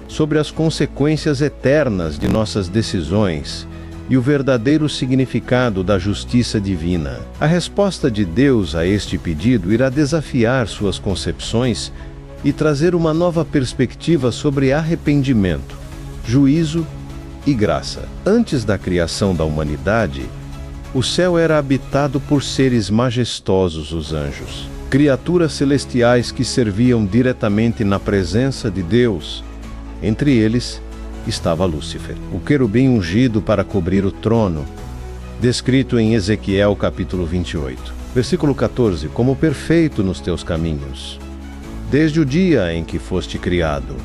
sobre as consequências eternas de nossas decisões e o verdadeiro significado da justiça divina. A resposta de Deus a este pedido irá desafiar suas concepções e trazer uma nova perspectiva sobre arrependimento, juízo e graça. Antes da criação da humanidade, o céu era habitado por seres majestosos, os anjos, criaturas celestiais que serviam diretamente na presença de Deus. Entre eles estava Lúcifer, o querubim ungido para cobrir o trono, descrito em Ezequiel capítulo 28. Versículo 14, como perfeito nos teus caminhos, desde o dia em que foste criado,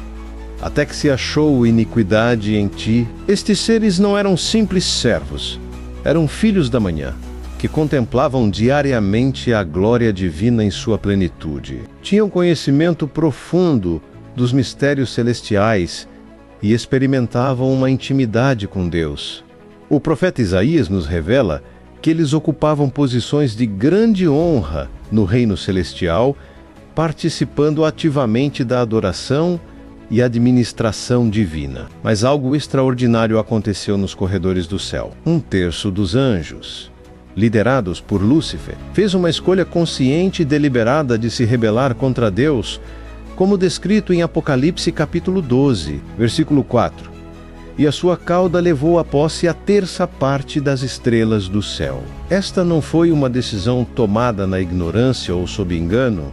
até que se achou iniquidade em ti. Estes seres não eram simples servos, eram filhos da manhã, que contemplavam diariamente a glória divina em sua plenitude. Tinham conhecimento profundo dos mistérios celestiais e experimentavam uma intimidade com Deus. O profeta Isaías nos revela que eles ocupavam posições de grande honra no reino celestial, participando ativamente da adoração e administração divina. Mas algo extraordinário aconteceu nos corredores do céu. Um terço dos anjos, liderados por Lúcifer, fez uma escolha consciente e deliberada de se rebelar contra Deus, como descrito em Apocalipse capítulo 12, versículo 4. E a sua cauda levou a posse a terça parte das estrelas do céu. Esta não foi uma decisão tomada na ignorância ou sob engano.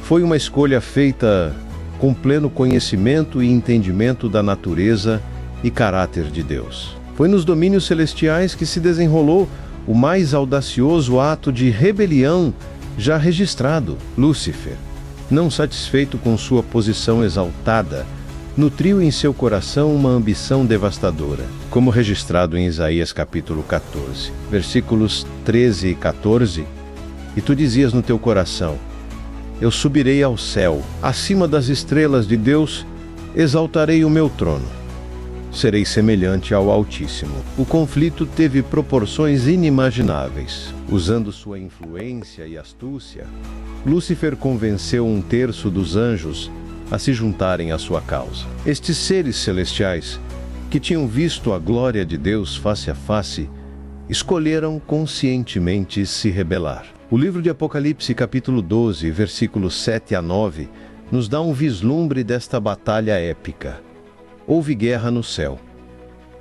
Foi uma escolha feita com pleno conhecimento e entendimento da natureza e caráter de Deus. Foi nos domínios celestiais que se desenrolou o mais audacioso ato de rebelião já registrado. Lúcifer, não satisfeito com sua posição exaltada, nutriu em seu coração uma ambição devastadora, como registrado em Isaías capítulo 14, versículos 13 e 14. E tu dizias no teu coração: eu subirei ao céu, acima das estrelas de Deus, exaltarei o meu trono. Serei semelhante ao Altíssimo. O conflito teve proporções inimagináveis. Usando sua influência e astúcia, Lúcifer convenceu um terço dos anjos a se juntarem à sua causa. Estes seres celestiais, que tinham visto a glória de Deus face a face, escolheram conscientemente se rebelar. O livro de Apocalipse, capítulo 12, versículos 7 a 9, nos dá um vislumbre desta batalha épica. Houve guerra no céu.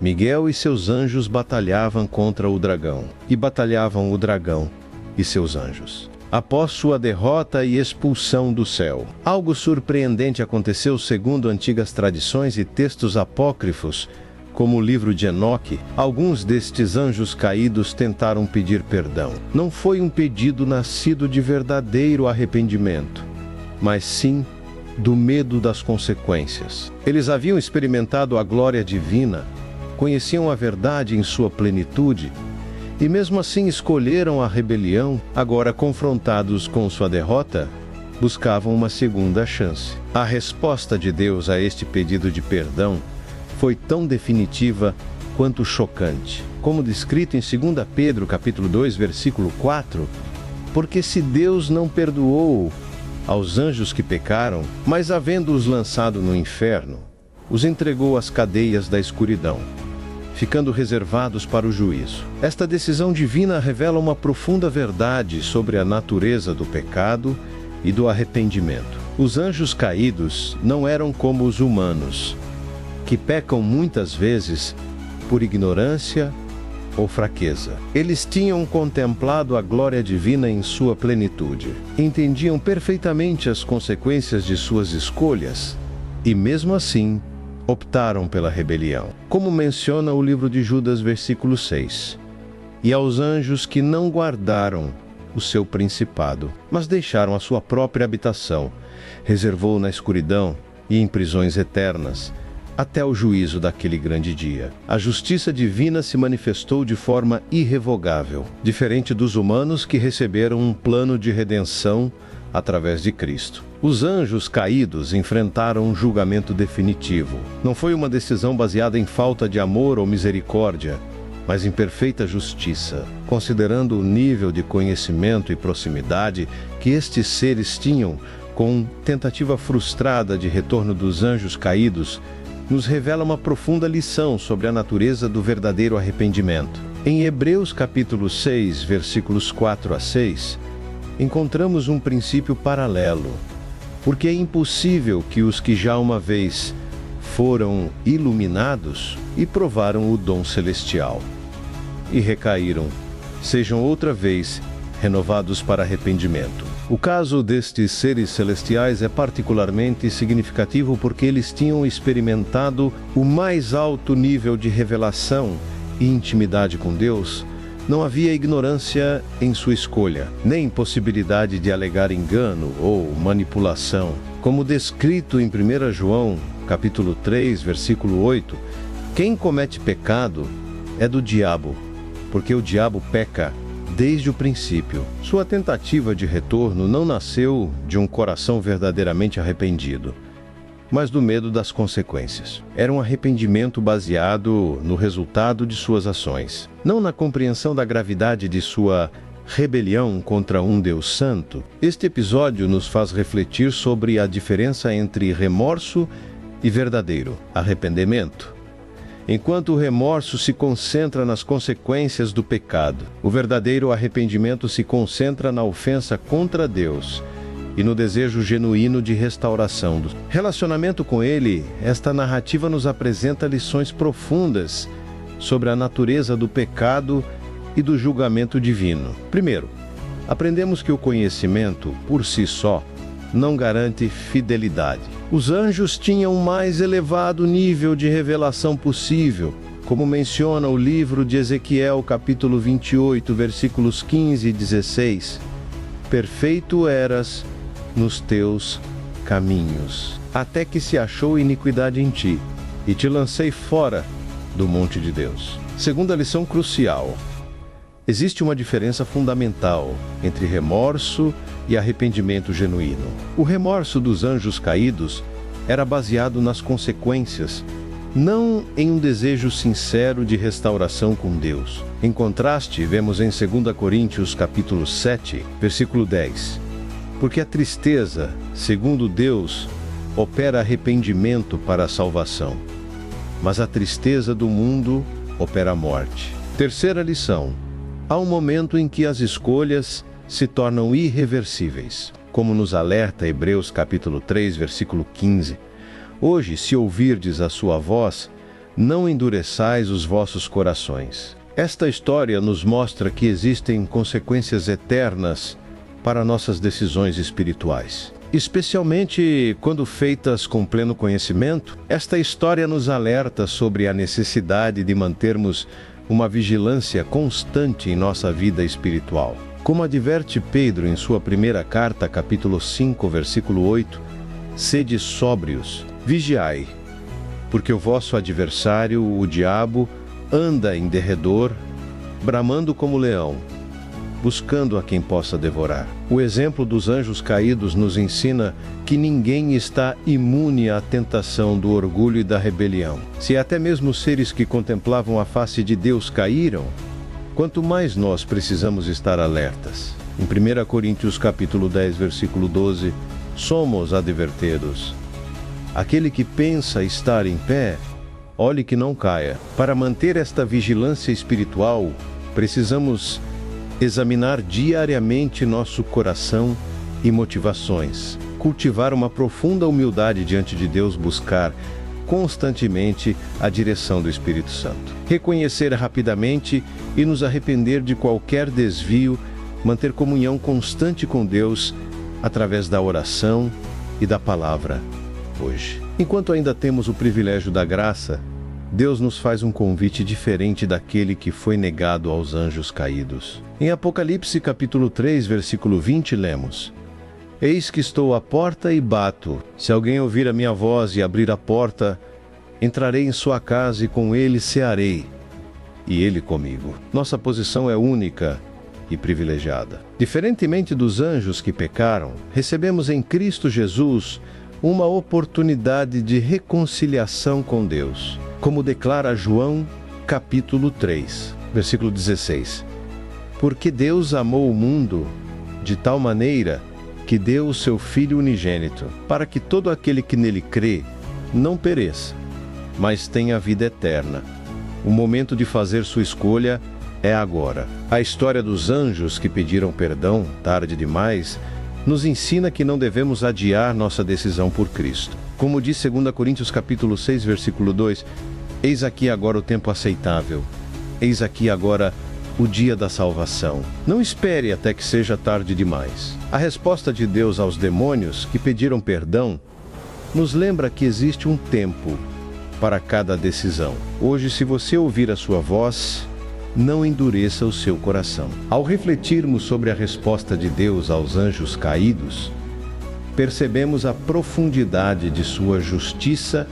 Miguel e seus anjos batalhavam contra o dragão, e batalhavam o dragão e seus anjos. Após sua derrota e expulsão do céu, algo surpreendente aconteceu segundo antigas tradições e textos apócrifos, como o livro de Enoque. Alguns destes anjos caídos tentaram pedir perdão. Não foi um pedido nascido de verdadeiro arrependimento, mas sim do medo das consequências. Eles haviam experimentado a glória divina, conheciam a verdade em sua plenitude, e mesmo assim escolheram a rebelião. Agora, confrontados com sua derrota, buscavam uma segunda chance. A resposta de Deus a este pedido de perdão foi tão definitiva quanto chocante. Como descrito em 2 Pedro capítulo 2, versículo 4, porque se Deus não perdoou aos anjos que pecaram, mas havendo-os lançado no inferno, os entregou às cadeias da escuridão, ficando reservados para o juízo. Esta decisão divina revela uma profunda verdade sobre a natureza do pecado e do arrependimento. Os anjos caídos não eram como os humanos, que pecam muitas vezes por ignorância ou fraqueza. Eles tinham contemplado a glória divina em sua plenitude, entendiam perfeitamente as consequências de suas escolhas e, mesmo assim, optaram pela rebelião. Como menciona o livro de Judas, versículo 6, e aos anjos que não guardaram o seu principado, mas deixaram a sua própria habitação, reservou na escuridão e em prisões eternas, até o juízo daquele grande dia. A justiça divina se manifestou de forma irrevogável, diferente dos humanos que receberam um plano de redenção através de Cristo. Os anjos caídos enfrentaram um julgamento definitivo. Não foi uma decisão baseada em falta de amor ou misericórdia, mas em perfeita justiça. Considerando o nível de conhecimento e proximidade que estes seres tinham com tentativa frustrada de retorno dos anjos caídos, nos revela uma profunda lição sobre a natureza do verdadeiro arrependimento. Em Hebreus capítulo 6, versículos 4 a 6, encontramos um princípio paralelo, porque é impossível que os que já uma vez foram iluminados e provaram o dom celestial e recaíram, sejam outra vez renovados para arrependimento. O caso destes seres celestiais é particularmente significativo porque eles tinham experimentado o mais alto nível de revelação e intimidade com Deus. Não havia ignorância em sua escolha, nem possibilidade de alegar engano ou manipulação. Como descrito em 1 João, capítulo 3, versículo 8, quem comete pecado é do diabo, porque o diabo peca desde o princípio. Sua tentativa de retorno não nasceu de um coração verdadeiramente arrependido, mas do medo das consequências. Era um arrependimento baseado no resultado de suas ações, não na compreensão da gravidade de sua rebelião contra um Deus santo. Este episódio nos faz refletir sobre a diferença entre remorso e verdadeiro arrependimento. Enquanto o remorso se concentra nas consequências do pecado, o verdadeiro arrependimento se concentra na ofensa contra Deus e no desejo genuíno de restauração. Do relacionamento com Ele, esta narrativa nos apresenta lições profundas sobre a natureza do pecado e do julgamento divino. Primeiro, aprendemos que o conhecimento, por si só, não garante fidelidade. Os anjos tinham o mais elevado nível de revelação possível, como menciona o livro de Ezequiel, capítulo 28, versículos 15 e 16. Perfeito eras nos teus caminhos, até que se achou iniquidade em ti, e te lancei fora do monte de Deus. Segunda lição crucial. Existe uma diferença fundamental entre remorso e arrependimento genuíno. O remorso dos anjos caídos era baseado nas consequências, não em um desejo sincero de restauração com Deus. Em contraste, vemos em 2 Coríntios capítulo 7, versículo 10. Porque a tristeza, segundo Deus, opera arrependimento para a salvação, mas a tristeza do mundo opera a morte. Terceira lição. Há um momento em que as escolhas se tornam irreversíveis, como nos alerta Hebreus capítulo 3, versículo 15. Hoje, se ouvirdes a sua voz, não endureçais os vossos corações. Esta história nos mostra que existem consequências eternas para nossas decisões espirituais. Especialmente quando feitas com pleno conhecimento, esta história nos alerta sobre a necessidade de mantermos uma vigilância constante em nossa vida espiritual. Como adverte Pedro em sua primeira carta, capítulo 5, versículo 8, sede sóbrios, vigiai, porque o vosso adversário, o diabo, anda em derredor, bramando como leão, buscando a quem possa devorar. O exemplo dos anjos caídos nos ensina que ninguém está imune à tentação do orgulho e da rebelião. Se até mesmo os seres que contemplavam a face de Deus caíram, quanto mais nós precisamos estar alertas. Em 1 Coríntios capítulo 10, versículo 12, somos advertidos. Aquele que pensa estar em pé, olhe que não caia. Para manter esta vigilância espiritual, precisamos examinar diariamente nosso coração e motivações, cultivar uma profunda humildade diante de Deus, buscar constantemente a direção do Espírito Santo, reconhecer rapidamente e nos arrepender de qualquer desvio, manter comunhão constante com Deus através da oração e da palavra hoje. Enquanto ainda temos o privilégio da graça, Deus nos faz um convite diferente daquele que foi negado aos anjos caídos. Em Apocalipse capítulo 3, versículo 20, lemos: Eis que estou à porta e bato. Se alguém ouvir a minha voz e abrir a porta, entrarei em sua casa e com ele cearei, e ele comigo. Nossa posição é única e privilegiada. Diferentemente dos anjos que pecaram, recebemos em Cristo Jesus uma oportunidade de reconciliação com Deus, como declara João capítulo 3, versículo 16. Porque Deus amou o mundo de tal maneira que deu o seu Filho unigênito, para que todo aquele que nele crê não pereça, mas têm a vida eterna. O momento de fazer sua escolha é agora. A história dos anjos que pediram perdão, tarde demais, nos ensina que não devemos adiar nossa decisão por Cristo. Como diz 2 Coríntios capítulo 6, versículo 2, eis aqui agora o tempo aceitável, eis aqui agora o dia da salvação. Não espere até que seja tarde demais. A resposta de Deus aos demônios que pediram perdão nos lembra que existe um tempo para cada decisão. Hoje, se você ouvir a sua voz, não endureça o seu coração. Ao refletirmos sobre a resposta de Deus aos anjos caídos, percebemos a profundidade de sua justiça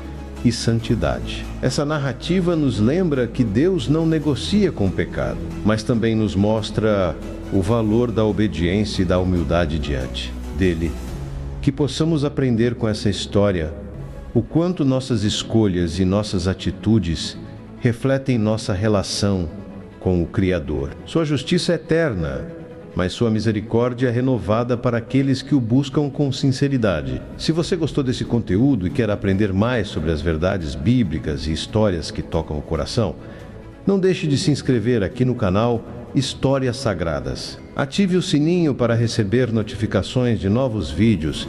e santidade. Essa narrativa nos lembra que Deus não negocia com o pecado, mas também nos mostra o valor da obediência e da humildade diante dele. Que possamos aprender com essa história o quanto nossas escolhas e nossas atitudes refletem nossa relação com o Criador. Sua justiça é eterna, mas sua misericórdia é renovada para aqueles que o buscam com sinceridade. Se você gostou desse conteúdo e quer aprender mais sobre as verdades bíblicas e histórias que tocam o coração, não deixe de se inscrever aqui no canal Histórias Sagradas. Ative o sininho para receber notificações de novos vídeos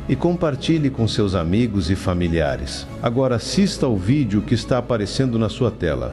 e compartilhe com seus amigos e familiares. Agora assista ao vídeo que está aparecendo na sua tela.